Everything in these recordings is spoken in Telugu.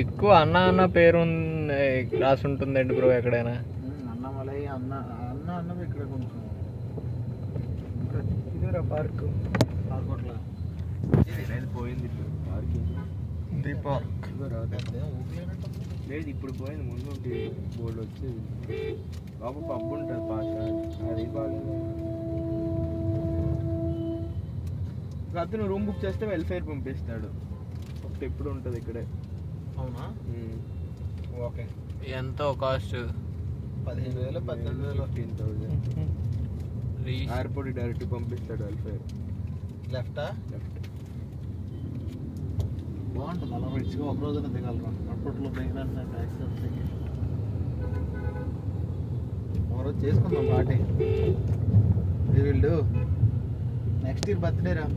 ఎక్కువ అన్న అన్న పేరు రాసి ఉంటుందండి బ్రో ఎక్కడైనా. అన్నమలై అన్నం ఇక్కడ కొంచెం ఇదేరా పార్క్ పార్కోట్ల పోయింది ఇప్పుడు పార్క్ దీపార్క్ లేదు ఇప్పుడు పోయింది. ముందు బోర్డు వచ్చేది లోపల పబ్బు ఉంటుంది పార్క్ అది బాగా. అతను రూమ్ బుక్ చేస్తే వెల్ఫేర్ పంపిస్తాడు. ఒకటి ఎప్పుడు ఉంటుంది ఇక్కడే. అవునా? ఓకే. ఎంతో కాస్ట్ 15,000 18,000 15,000. ఎయిర్పోర్ట్ డైరెక్ట్ పంపిస్తాడు వెల్ఫేర్. లెఫ్టా? లెఫ్ట్. బాగుంటుంది అలా రిచ్గా ఒక రోజున దిగలరా. అప్పట్లో దిగినట్టు ట్యాక్సీ వస్తాయి. ఒకరోజు చేసుకుందాం పార్టీ. వీళ్ళు నెక్స్ట్ ఇయర్ బర్త్డే రా.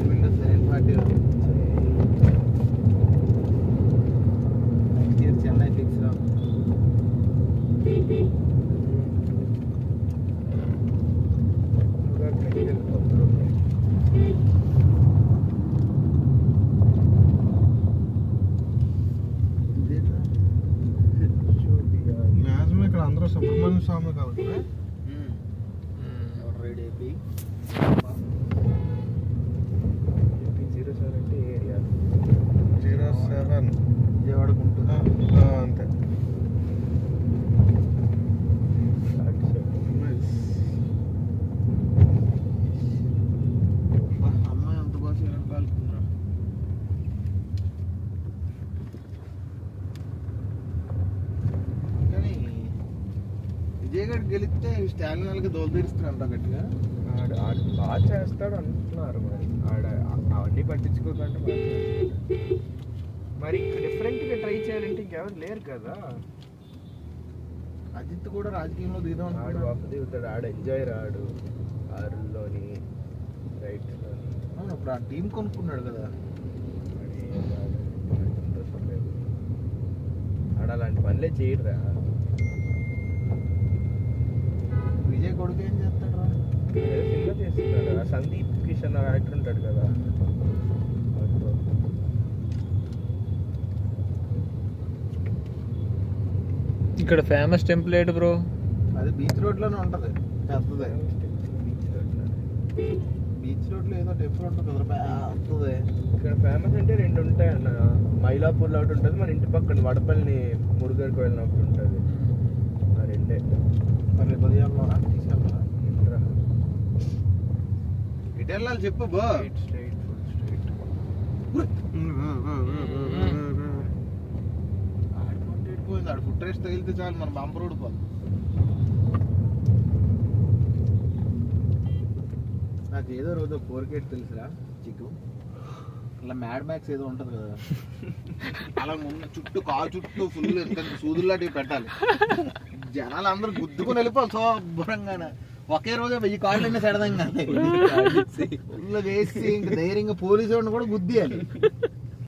వీళ్ళు సరైన పార్టీ రా. నెక్స్ట్ ఇయర్ చెన్నై ఫిక్స్ రా. మ్యాక్సిమం ఇక్కడ అందరూ సుబ్రహ్మణ్య స్వామి కాబట్టి రెడీ అయిపోయి 07 అంటే ఏరియా 07 విజయవాడకు ఉంటుంది. అంతే. అమ్మాయి అంత బాగా చీరలు పాల్గొన్నా. కానీ విజయగఢ్ గెలిస్తే స్టాలిన్ వాళ్ళకి దోలు తీరుస్తారంట గట్టిగా. ఆడు బాగా చేస్తాడు అంటున్నారు. మరి ఆడ అవన్నీ పట్టించుకోకుండా బాగా చేస్తాడు. మరి ఇంకా డిఫరెంట్గా ట్రై చేయాలంటే ఇంకెవరు లేరు కదా. అజిత్ కూడా రాజకీయంలో దిగుదాం ఆడు వాప దిగుతాడు. ఆడు ఎంజాయ్ రాడు ఆరులోని రైట్. అవును, ఇప్పుడు ఆ టీం కొనుక్కున్నాడు కదా. సంతోషం లేదు. ఆడ అలాంటి పనులే చేయడురా. విజయ్ కొడుకు ఏం చేస్తాడు రా? సినిమా చేస్తున్నాడు. ఆ సందీప్ కిషన్ యాక్టర్ ఉంటాడు కదా. ఇక్కడ ఫేమస్ టెంపుల్ ఏంటి బ్రో? అది బీచ్ రోడ్ లోనే ఉంటది. పెద్దది బీచ్ రోడ్ లో ఏదో టెంపుల్ ఉంటుంది కదా పెద్దది. ఇక్కడ ఫేమస్ అంటే 2 ఉంటాయి అన్న. మైలాపూర్లో ఒకటి ఉంటుంది, మన ఇంటి పక్కన వడపల్లి మురుగరికి వెళ్ళినప్పుడు ఉంటుంది. ఆ 2 మరి ఉదయంలోనా తీసుకెళ్తారా? ఇటు వెళ్ళాలి చెప్పు బో. Straight full straight. పోయింది ఆడు ఫుట్ రేస్ తగిలితే చాలు మన బంపర్ ఊడిపోదు. నాకు ఏదో రోజు 4K తెలుసురా చిక్కు. అలా మ్యాడ్ మ్యాక్స్ ఏదో ఉంటది కదా, అలా ముందు చుట్టూ చుట్టూ ఫుల్ సూదుల్లాంటివి పెట్టాలి. జనాలు అందరూ గుద్దుకొని వెళ్ళిపోవాలి శుభ్రంగానే. ఒకే రోజు 1000 కాళ్ళైనా సెడదంగా ఫుల్ వేసి ఇంక ధైర్యంగా పోలీసు వాడిని కూడా గుద్దియాలి.